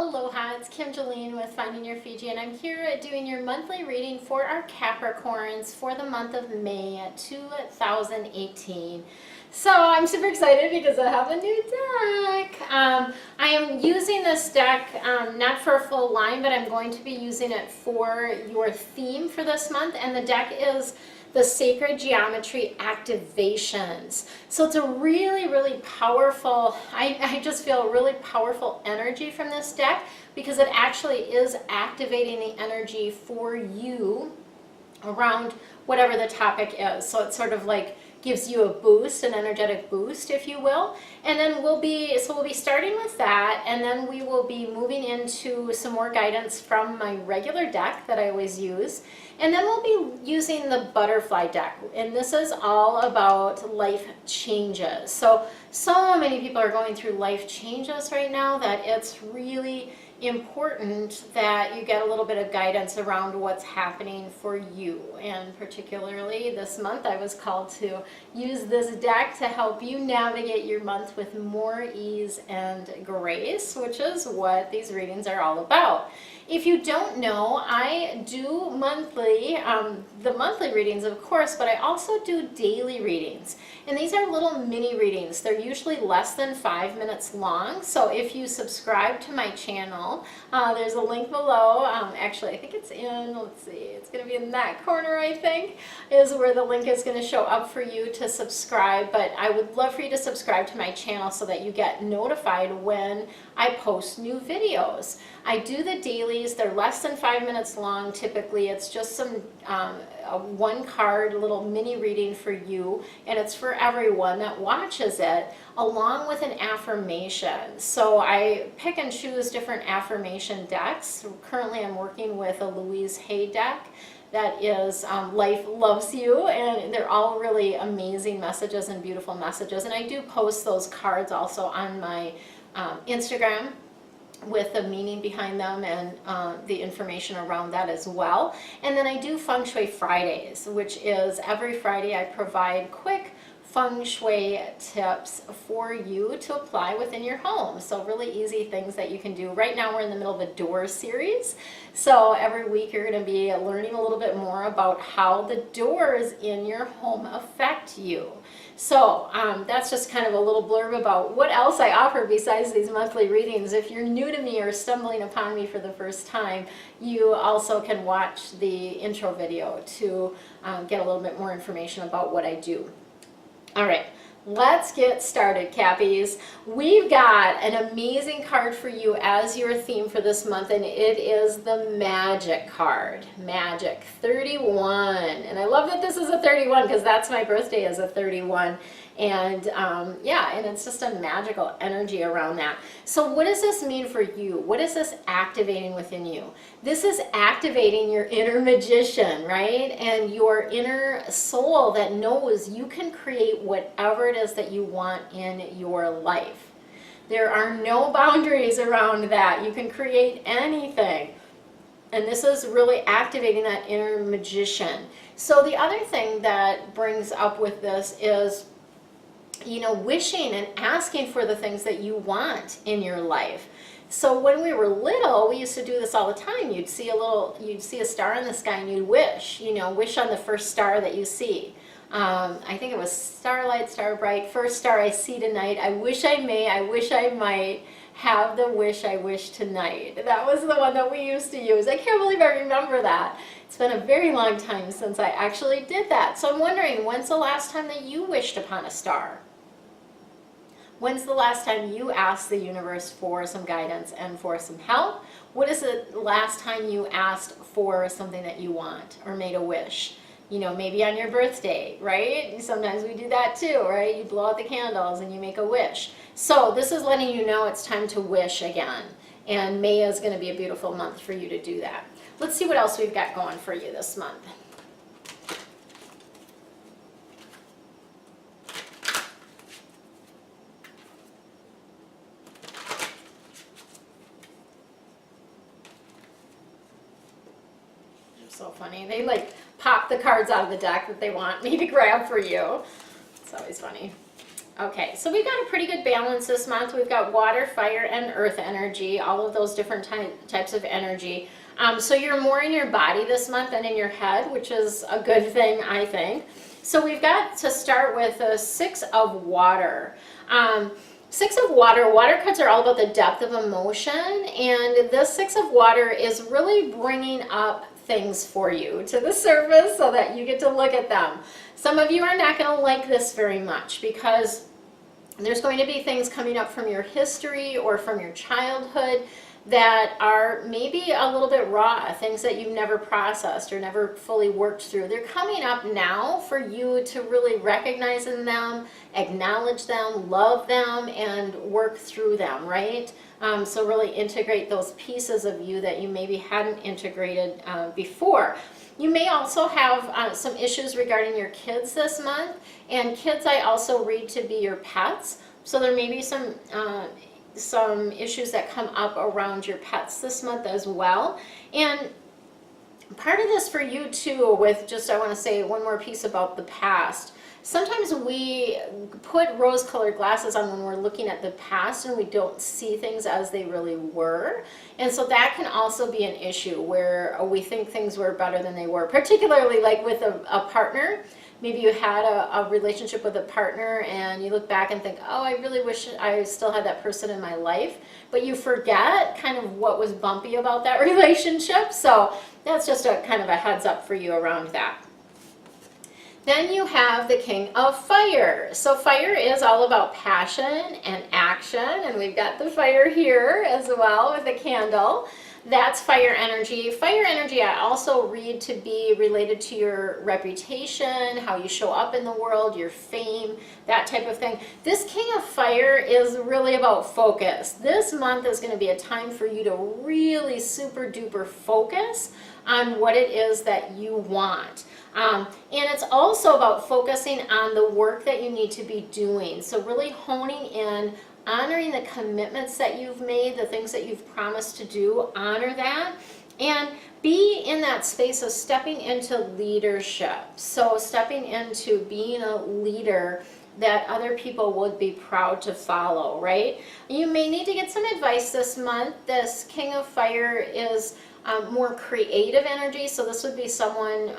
Aloha, it's Kim Jolene with Finding Your Fiji, and I'm here doing your monthly reading for our Capricorns for the month of May 2018. So I'm super excited because I have a new deck. I am using this deck not for a full line, but I'm going to be using it for your theme for this month, and the deck is the Sacred Geometry Activations. So it's a really, really powerful, I just feel a really powerful energy from this deck because it actually is activating the energy for you around whatever the topic is. So it's sort of like gives you a boost, an energetic boost, if you will. And then we'll be starting with that, and then we will be moving into some more guidance from my regular deck that I always use. And then we'll be using the butterfly deck, and this is all about life changes. So many people are going through life changes right now that it's really important that you get a little bit of guidance around what's happening for you. And particularly this month I was called to use this deck to help you navigate your month with more ease and grace, which is what these readings are all about. If you don't know, I do monthly, the monthly readings of course, but I also do daily readings. And these are little mini readings. They're usually less than 5 minutes long. So if you subscribe to my channel, there's a link below. Actually, I think it's in, let's see, it's going to be in that corner, I think, is where the link is going to show up for you to subscribe. But I would love for you to subscribe to my channel so that you get notified when I post new videos. I do the dailies. They're less than 5 minutes long. Typically, it's just some one card little mini reading for you, and it's for everyone that watches it, along with an affirmation. So I pick and choose different affirmation decks. Currently, I'm working with a Louise Hay deck that is Life Loves You, and they're all really amazing messages and beautiful messages. And I do post those cards also on my Instagram with the meaning behind them and the information around that as well. And then I do Feng Shui Fridays, which is every Friday I provide quick Feng Shui tips for you to apply within your home. So really easy things that you can do. Right now we're in the middle of a door series. So every week you're going to be learning a little bit more about how the doors in your home affect you. So that's just kind of a little blurb about what else I offer besides these monthly readings. If you're new to me or stumbling upon me for the first time, you also can watch the intro video to get a little bit more information about what I do. All right, let's get started, Cappies. We've got an amazing card for you as your theme for this month, and it is the Magic card, Magic 31. And I love that this is a 31 because that's my birthday is a 31. And yeah, and it's just a magical energy around that. So what does this mean for you? What is this activating within you? This is activating your inner magician, right? And your inner soul that knows you can create whatever it is that you want in your life. There are no boundaries around that. You can create anything. And this is really activating that inner magician. So the other thing that brings up with this is, you know, wishing and asking for the things that you want in your life. So when we were little, we used to do this all the time. You'd see a star in the sky and you'd wish, you know, wish on the first star that you see. I think it was starlight, star bright, first star I see tonight. I wish I may, I wish I might have the wish I wish tonight. That was the one that we used to use. I can't believe I remember that. It's been a very long time since I actually did that. So I'm wondering, when's the last time that you wished upon a star? When's the last time you asked the universe for some guidance and for some help? What is the last time you asked for something that you want or made a wish? You know, maybe on your birthday, right? Sometimes we do that too, right? You blow out the candles and you make a wish. So this is letting you know it's time to wish again. And May is going to be a beautiful month for you to do that. Let's see what else we've got going for you this month. So funny. They like pop the cards out of the deck that they want me to grab for you. It's always funny. Okay, so we've got a pretty good balance this month. We've got water, fire, and earth energy, all of those different types of energy. So you're more in your body this month than in your head, which is a good thing, I think. So we've got to start with a 6 of water. 6 of water, water cards are all about the depth of emotion, and this 6 of water is really bringing up things for you to the surface so that you get to look at them. Some of you are not going to like this very much because there's going to be things coming up from your history or from your childhood that are maybe a little bit raw, things that you've never processed or never fully worked through. They're coming up now for you to really recognize in them, acknowledge them, love them, and work through them, right? So really integrate those pieces of you that you maybe hadn't integrated before. You may also have some issues regarding your kids this month, and kids I also read to be your pets. So there may be some issues that come up around your pets this month as well. And part of this for you too, with just, I want to say one more piece about the past. Sometimes we put rose-colored glasses on when we're looking at the past and we don't see things as they really were. And so that can also be an issue where we think things were better than they were, particularly like with a partner. Maybe you had a relationship with a partner and you look back and think, oh, I really wish I still had that person in my life. But you forget kind of what was bumpy about that relationship. So that's just a kind of a heads up for you around that. Then you have the King of Fire. So fire is all about passion and action, and we've got the fire here as well with the candle. That's fire energy. Fire energy I also read to be related to your reputation, how you show up in the world, your fame, that type of thing. This King of Fire is really about focus. This month is going to be a time for you to really super duper focus on what it is that you want. And it's also about focusing on the work that you need to be doing. So really honing in, honoring the commitments that you've made, the things that you've promised to do, honor that, and be in that space of stepping into leadership. So stepping into being a leader that other people would be proud to follow, right? You may need to get some advice this month. This King of Fire is more creative energy, so this would be someone,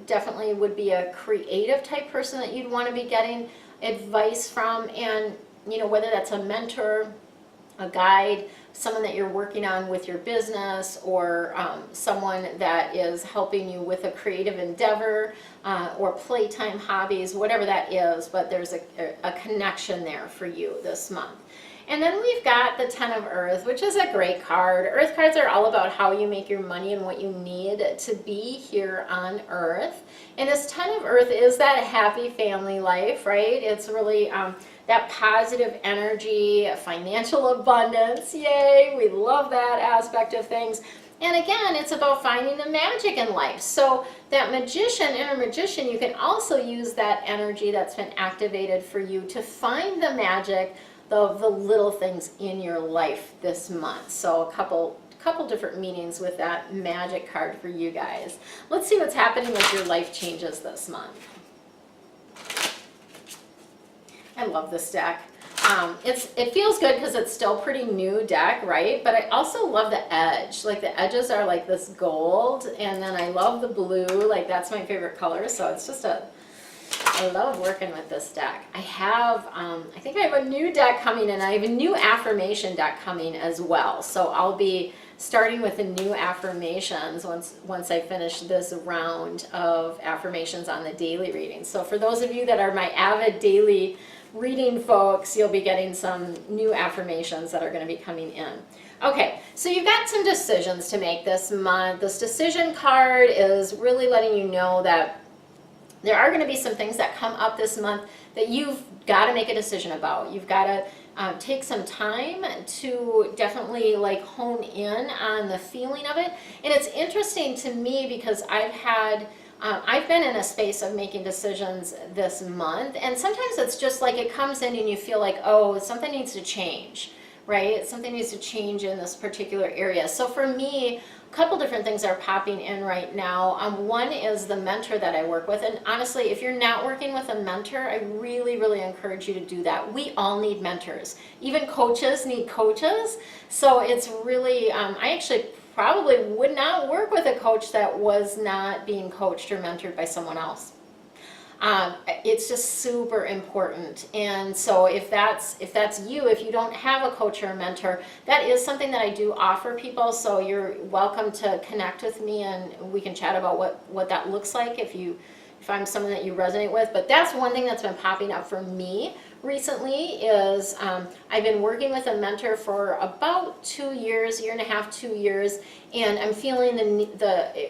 definitely would be a creative type person that you'd want to be getting advice from, and you know, whether that's a mentor, a guide, someone that you're working on with your business, or someone that is helping you with a creative endeavor or playtime hobbies, whatever that is, but there's a connection there for you this month. And then we've got the Ten of Earth, which is a great card. Earth cards are all about how you make your money and what you need to be here on Earth. And this Ten of Earth is that happy family life, right? It's really that positive energy, financial abundance. Yay, we love that aspect of things. And again, it's about finding the magic in life. So that magician, inner magician, you can also use that energy that's been activated for you to find the magic of the little things in your life this month. So a couple different meanings with that magic card for you guys. Let's see what's happening with your life changes this month. I love this deck. It feels good because it's still pretty new deck, right? But I also love the edge. Like the edges are like this gold, and then I love the blue. Like that's my favorite color. So it's just I love working with this deck. I have, I think I have a new deck coming in. I have a new affirmation deck coming as well. So I'll be starting with the new affirmations once I finish this round of affirmations on the daily reading. So for those of you that are my avid daily reading folks, you'll be getting some new affirmations that are going to be coming in. Okay, so you've got some decisions to make this month. This decision card is really letting you know that there are going to be some things that come up this month that you've got to make a decision about. You've got to take some time to definitely like hone in on the feeling of it. And it's interesting to me because I've been in a space of making decisions this month, and sometimes it's just like it comes in and you feel like, oh, something needs to change, right? Something needs to change in this particular area. So for me, a couple different things are popping in right now. One is the mentor that I work with. And honestly, if you're not working with a mentor, I really, really encourage you to do that. We all need mentors. Even coaches need coaches. So it's really, I actually probably would not work with a coach that was not being coached or mentored by someone else. It's just super important. And so if that's you, if you don't have a coach or a mentor, that is something that I do offer people. So you're welcome to connect with me and we can chat about what that looks like if I'm someone that you resonate with. But that's one thing that's been popping up for me recently is I've been working with a mentor for about 2 years, year and a half, 2 years, and I'm feeling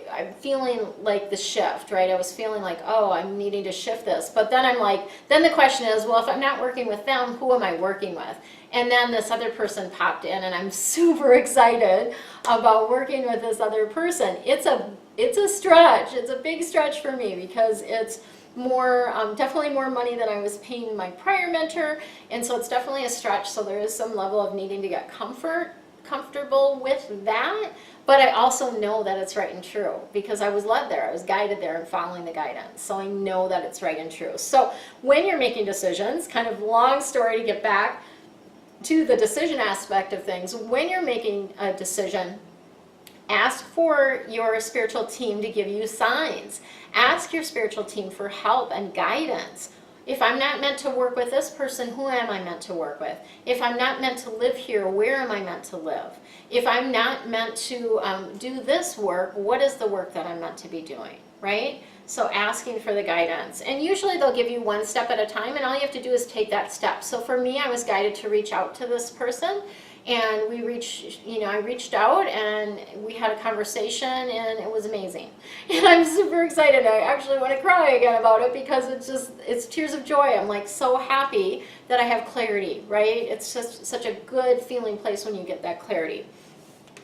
I'm feeling like the shift, right? I was feeling like, oh, I'm needing to shift this. But then I'm like, then the question is, well, if I'm not working with them, who am I working with? And then this other person popped in and I'm super excited about working with this other person. It's a stretch. It's a big stretch for me because it's more, definitely more money than I was paying my prior mentor, and so it's definitely a stretch. So there is some level of needing to get comfortable with that, but I also know that it's right and true because I was led there, I was guided there and following the guidance. So I know that it's right and true. So when you're making decisions, kind of long story to get back to the decision aspect of things, when you're making a decision, ask for your spiritual team to give you signs. Ask your spiritual team for help and guidance. If I'm not meant to work with this person, who am I meant to work with? If I'm not meant to live here, where am I meant to live? If I'm not meant to do this work, what is the work that I'm meant to be doing, right? So asking for the guidance. And usually they'll give you one step at a time, and all you have to do is take that step. So for me, I was guided to reach out to this person. And I reached out and we had a conversation and it was amazing. And I'm super excited. I actually want to cry again about it because it's tears of joy. I'm like so happy that I have clarity, right? It's just such a good feeling place when you get that clarity.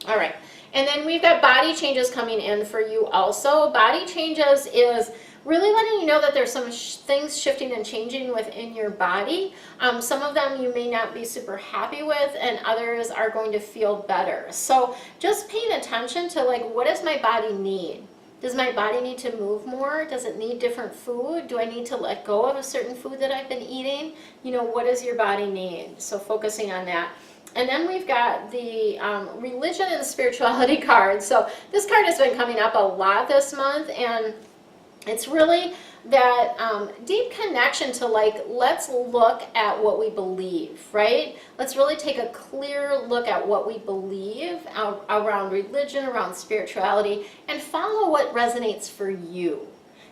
All right. And then we've got body changes coming in for you also. Body changes is really letting you know that there's some things shifting and changing within your body. Some of them you may not be super happy with, and others are going to feel better. So just paying attention to like, what does my body need? Does my body need to move more? Does it need different food? Do I need to let go of a certain food that I've been eating? What does your body need? So focusing on that. And then we've got the religion and spirituality card. So this card has been coming up a lot this month, and it's really that deep connection to like, let's look at what we believe, right? Let's really take a clear look at what we believe around religion, around spirituality, and follow what resonates for you.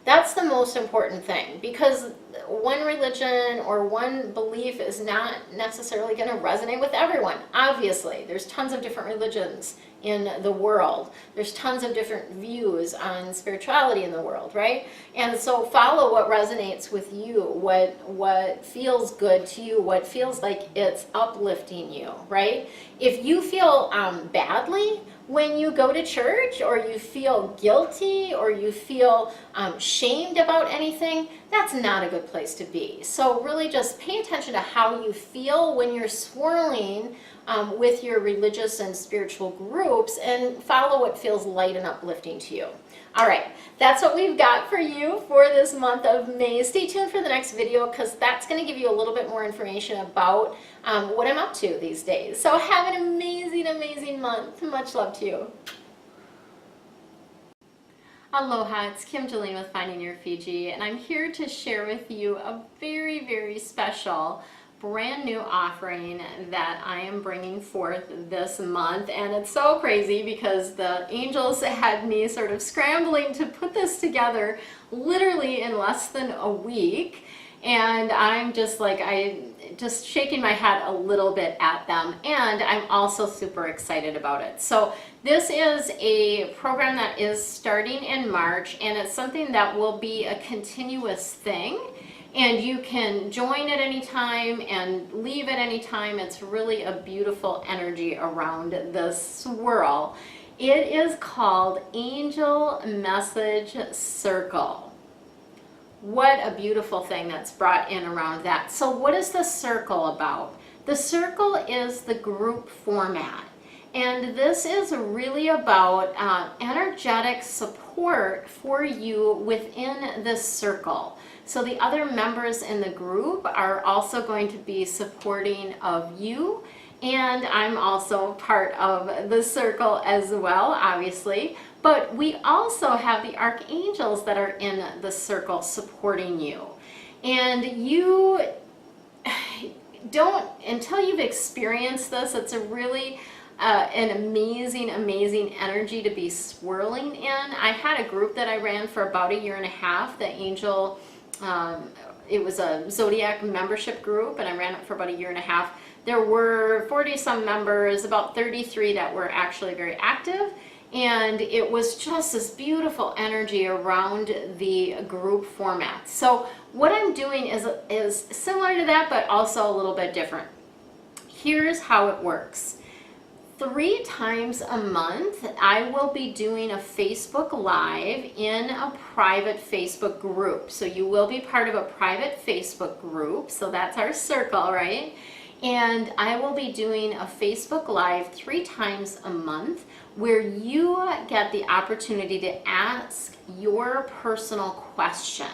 That's the most important thing, because one religion or one belief is not necessarily going to resonate with everyone. Obviously, there's tons of different religions in the world. There's tons of different views on spirituality in the world, right? And so follow what resonates with you, what feels good to you, what feels like it's uplifting you, right? If you feel badly when you go to church, or you feel guilty, or you feel shamed about anything, that's not a good place to be. So really just pay attention to how you feel when you're swirling with your religious and spiritual groups, and follow what feels light and uplifting to you. All right, that's what we've got for you for this month of May. Stay tuned for the next video, because that's going to give you a little bit more information about what I'm up to these days. So have an amazing, amazing month. Much love to you. Aloha, it's Kim Jolene with Finding Your Fiji, and I'm here to share with you a very, very special brand new offering that I am bringing forth this month. And it's so crazy because the angels had me sort of scrambling to put this together literally in less than a week, and I'm just like, just shaking my head a little bit at them, and I'm also super excited about it. So this is a program that is starting in March, and it's something that will be a continuous thing. And you can join at any time and leave at any time. It's really a beautiful energy around this swirl. It is called Angel Message Circle. What a beautiful thing that's brought in around that. So what is the circle about? The circle is the group format. And this is really about energetic support for you within this circle. So the other members in the group are also going to be supporting of you. And I'm also part of the circle as well, obviously. But we also have the archangels that are in the circle supporting you. And you don't, until you've experienced this, it's a really an amazing, amazing energy to be swirling in. I had a group that I ran for about 1.5 years. The angel, it was a Zodiac membership group, and I ran it for about 1.5 years. There were 40 some members, about 33 that were actually very active. And it was just this beautiful energy around the group format. So what I'm doing is similar to that, but also a little bit different. Here's how it works. 3 times a month, I will be doing a Facebook Live in a private Facebook group. So you will be part of a private Facebook group. So that's our circle, right? And I will be doing a Facebook Live 3 times a month where you get the opportunity to ask your personal question.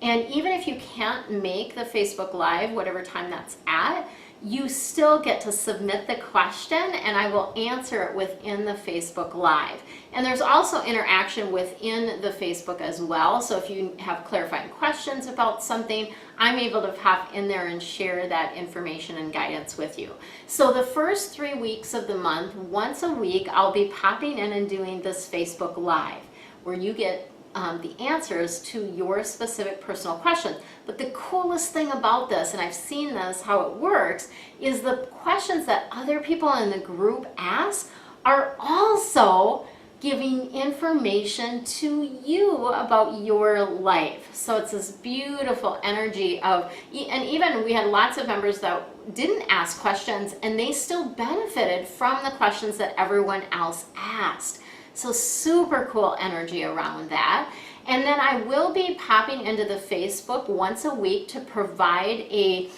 And even if you can't make the Facebook Live, whatever time that's at, you still get to submit the question and I will answer it within the Facebook Live. And there's also interaction within the Facebook as well. So if you have clarifying questions about something, I'm able to pop in there and share that information and guidance with you. So the first 3 weeks of the month, once a week, I'll be popping in and doing this Facebook Live where you get the answers to your specific personal questions. But the coolest thing about this, and I've seen this, how it works, is the questions that other people in the group ask are also giving information to you about your life. So it's this beautiful energy of, and even we had lots of members that didn't ask questions and they still benefited from the questions that everyone else asked. So super cool energy around that. And then I will be popping into the Facebook once a week to provide a,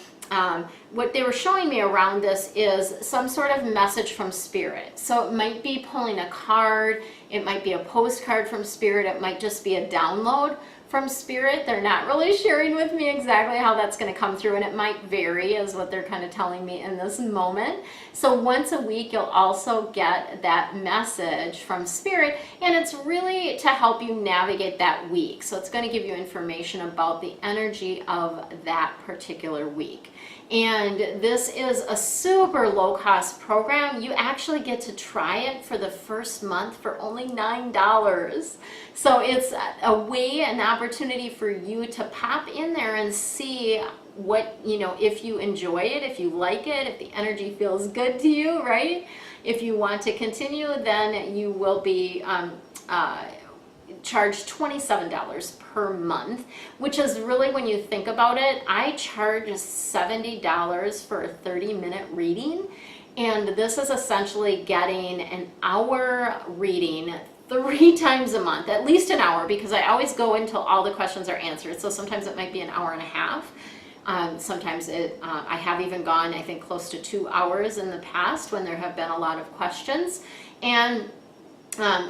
what they were showing me around this is some sort of message from Spirit. So it might be pulling a card, it might be a postcard from Spirit, it might just be a download from Spirit. They're not really sharing with me exactly how that's going to come through, and it might vary is what they're kind of telling me in this moment. So once a week you'll also get that message from Spirit, and it's really to help you navigate that week. So it's going to give you information about the energy of that particular week. And this is a super low cost program. You actually get to try it for the first month for only $9. So it's a way, an opportunity for you to pop in there and see what, you know, if you enjoy it, if you like it, if the energy feels good to you, right? If you want to continue, then you will be charged $27 per month, which is really, when you think about it, I charge $70 for a 30-minute reading, and this is essentially getting an hour reading 3 times a month, at least an hour, because I always go until all the questions are answered. So sometimes it might be an hour and a half. Sometimes I have even gone, I think, close to 2 hours in the past when there have been a lot of questions. And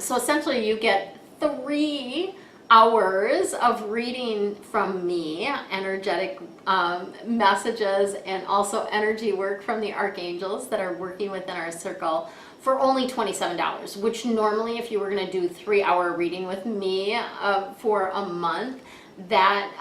so essentially you get 3 hours of reading from me, energetic messages, and also energy work from the archangels that are working within our circle for only $27, which normally if you were going to do 3-hour reading with me for a month, that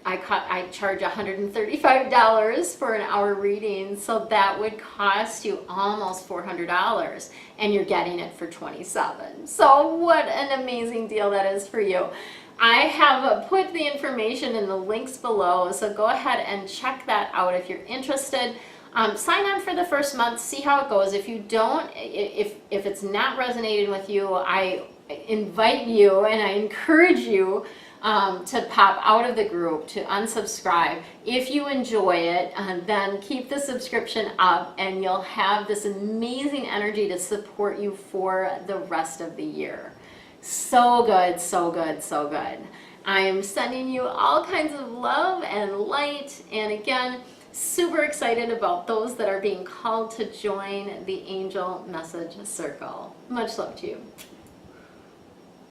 I charge $135 for an hour reading, so that would cost you almost $400, and you're getting it for $27. So what an amazing deal that is for you. I have put the information in the links below, so go ahead and check that out if you're interested. Sign on for the first month, see how it goes. If you don't, if it's not resonating with you, I invite you and I encourage you to pop out of the group, to unsubscribe. If you enjoy it, then keep the subscription up and you'll have this amazing energy to support you for the rest of the year. So good, so good, so good. I am sending you all kinds of love and light, and again, super excited about those that are being called to join the Angel Message Circle. Much love to you.